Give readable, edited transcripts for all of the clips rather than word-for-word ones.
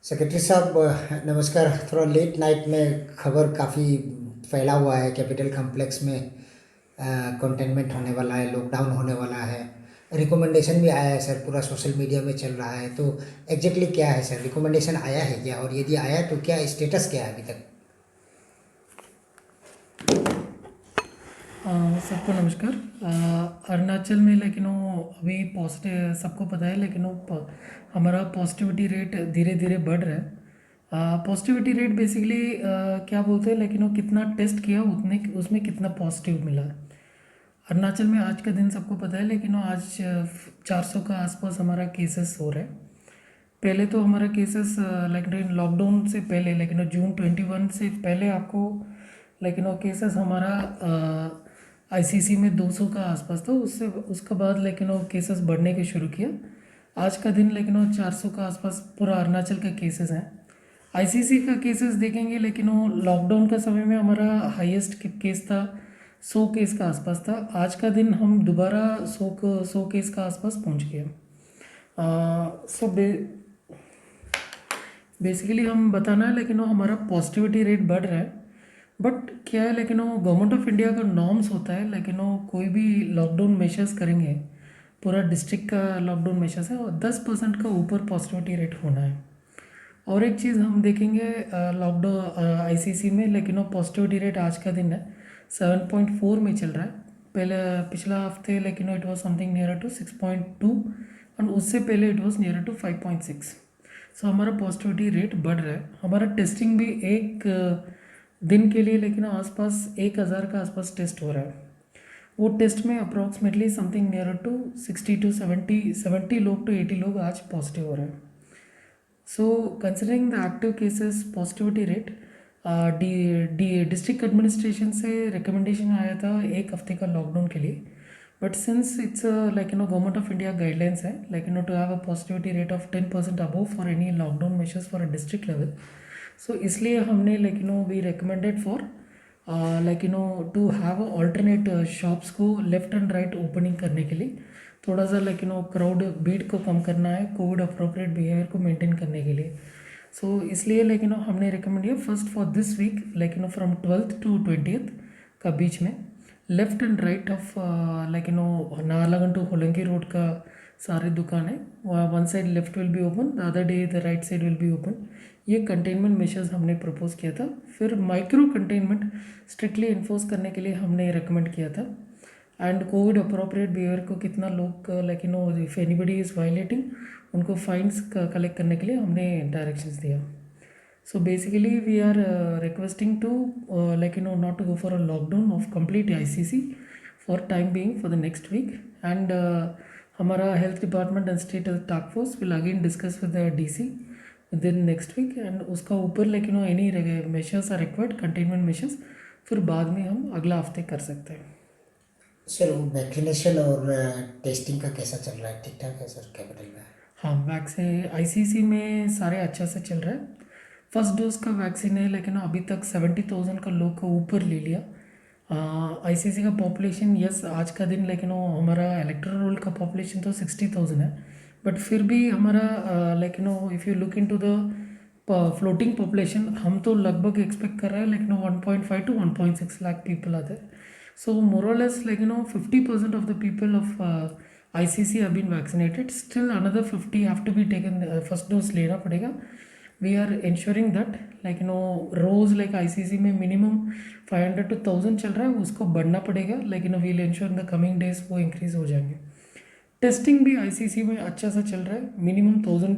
Secretary साहब नमस्कार। थोड़ा लेट नाइट में खबर काफ़ी फैला हुआ है कैपिटल कॉम्प्लेक्स में कंटेनमेंट होने वाला है, लॉकडाउन होने वाला है। रिकमेंडेशन भी आया है सर, पूरा सोशल मीडिया में चल रहा है। तो एग्जैक्टली क्या है सर, रिकमेंडेशन आया है क्या, और यदि आया तो क्या स्टेटस क्या है अभी तक? सबको नमस्कार। अरुणाचल में लेकिन वो अभी पॉजिटिव सबको पता है, लेकिन वो हमारा पॉजिटिविटी रेट धीरे धीरे बढ़ रहा है। पॉजिटिविटी रेट बेसिकली क्या बोलते हैं, लेकिन वो कितना टेस्ट किया उतने उसमें कितना पॉजिटिव मिला। अरुणाचल में आज का दिन सबको पता है, लेकिन वो आज 400 का आसपास हमारा केसेस हो रहा है। पहले तो हमारा केसेस लेकिन लॉकडाउन से पहले, लेकिन जून 21 से पहले आपको, लेकिन वो केसेस हमारा आईसीसी में 200 का आसपास था। उससे उसके बाद लेकिन वो केसेस बढ़ने के शुरू किया। आज का दिन लेकिन वो 400 का आसपास पूरा अरुणाचल का केसेस हैं। आईसीसी का केसेस देखेंगे, लेकिन वो लॉकडाउन का समय में हमारा हाईएस्ट केस था, 100 केस का आसपास था। आज का दिन हम दोबारा 100 केस का आसपास पहुंच गए। सो बेसिकली हम बताना है, लेकिन वो हमारा पॉजिटिविटी रेट बढ़ रहा है। बट क्या है, लेकिन वो गवर्नमेंट ऑफ इंडिया का नॉर्म्स होता है, लेकिन वो कोई भी लॉकडाउन मेजर्स करेंगे, पूरा डिस्ट्रिक्ट का लॉकडाउन मेजर्स है, और 10% का ऊपर पॉजिटिविटी रेट होना है। और एक चीज़ हम देखेंगे लॉकडाउन आईसीसी में, लेकिन वो पॉजिटिविटी रेट आज का दिन है 7.4 में चल रहा है। पहले पिछला हफ्ते लेकिन it was something near to 6.2, और उससे पहले it was near to 5.6। So हमारा पॉजिटिविटी रेट बढ़ रहा है। हमारा टेस्टिंग भी एक दिन के लिए लेकिन आसपास 1,000 का आसपास टेस्ट हो रहा है। वो टेस्ट में approximately something near to 60 to 70 लोग टू 80 लोग आज पॉजिटिव हो रहे हैं। So, considering the active cases positivity rate, डी डी डिस्ट्रिक्ट एडमिनिस्ट्रेशन से रिकमेंडेशन आया था एक हफ्ते का लॉकडाउन के लिए। But since it's like government of India guidelines है, like to have a positivity rate of 10% above for any lockdown measures for a district level. So इसलिए हमने we recommended for to have alternate shops को left and right opening करने के लिए, थोड़ा सा crowd भीड़ को कम करना है, कोविड अप्रोप्रिएट बिहेवियर को मेंटेन करने के लिए। सो इसलिए हमने रिकमेंड किया first for this week, from 12th to 20th का बीच में left and right of Naharlagun to Holongi road का सारे दुकान है, one side left will be open, the other day the right side will be open. ये कंटेनमेंट मेजर्स हमने propose किया था। फिर माइक्रो कंटेनमेंट स्ट्रिक्टली इन्फोर्स करने के लिए हमने रिकमेंड किया था। एंड कोविड अप्रोप्रिएट बिहेवियर को कितना लोग इफ एनीबडी इज़ वायलेटिंग, उनको फाइन्स कलेक्ट करने के लिए हमने डायरेक्शंस दिया। So basically, we are requesting to not to go for a lockdown of complete ICC for time being for the next week, and हमारा health department and state health task force will again discuss with the DC within next week, and उसका ऊपर any measures are required, containment measures, फिर बाद में हम अगला हफ्ते कर सकते हैं। सर वैक्सीनेशन और टेस्टिंग का कैसा चल रहा है, ठीक ठाक है सर कैपिटल में? हाँ, वैक्सीन आईसीसी में सारे अच्छा से चल रहा है। फर्स्ट डोज का वैक्सीन है, लेकिन अभी तक 70,000 का लोग को ऊपर ले लिया। आईसीसी का पॉपुलेशन, यस आज का दिन, लेकिन वो हमारा इलेक्टोरल रोल का पॉपुलेशन तो 60,000 है। बट फिर भी हमारा if you look into the floating population, हम तो लगभग एक्सपेक्ट कर रहे हैं 1.5 to 1.6 लाख पीपल आते हैं। So more or less 50% of the people of ICC have been vaccinated. Still another 50 have to be taken, first dose लेना पड़ेगा। We are ensuring that रोज ICC में मिनिमम 500 to 1000 चल रहा है, उसको बढ़ना पड़ेगा, लेकिन we'll ensure in the coming days वो इंक्रीज हो जाएंगे। टेस्टिंग भी आईसीसी में अच्छा सा चल रहा है, मिनिमम 1000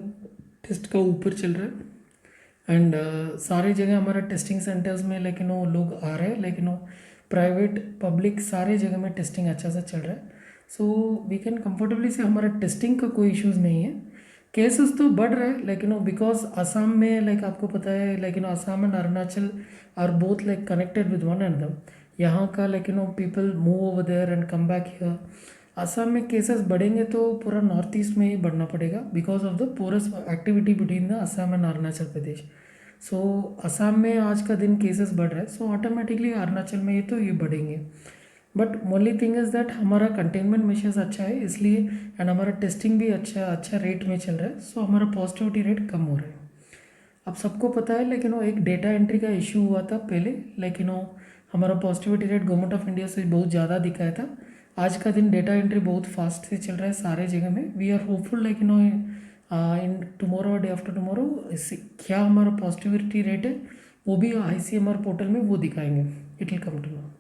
टेस्ट का ऊपर चल रहा है। एंड सारे जगह हमारा टेस्टिंग सेंटर्स में वो लोग आ रहे हैं, वो प्राइवेट पब्लिक सारे जगह में टेस्टिंग अच्छा सा चल रहा है। सो वी कैन कंफर्टेबली से हमारा टेस्टिंग का कोई इश्यूज़ नहीं है। केसेस तो बढ़ रहे हैं, वो बिकॉज असम में आपको पता है, Assam and Arunachal are both connected with one another. यहाँ का people move over there and come back here. Assam में केसेस बढ़ेंगे तो पूरा नॉर्थ ईस्ट में ही बढ़ना पड़ेगा, because of the porous activity between the Assam and Arunachal Pradesh. सो असम में आज का दिन केसेस बढ़ रहे हैं, सो ऑटोमेटिकली अरुणाचल में ये तो ये बढ़ेंगे। But only thing is that हमारा कंटेनमेंट मेजर्स अच्छा है, इसलिए एंड हमारा टेस्टिंग भी अच्छा अच्छा रेट में चल रहा है, सो हमारा पॉजिटिविटी रेट कम हो रहा है। अब सबको पता है, लेकिन वो एक डेटा एंट्री का इशू हुआ था पहले, लेकिन वो हमारा positivity rate government of India से बहुत ज़्यादा दिखाया था। आज का दिन डेटा एंट्री बहुत फास्ट से चल रहा है सारे जगह में। वी आर होपफुल, लेकिन इन टुमारो और डे आफ्टर टुमारो क्या हमारा पॉजिटिविटी रेट है वो भी ICMR पोर्टल में वो दिखाएंगे। It will come to no.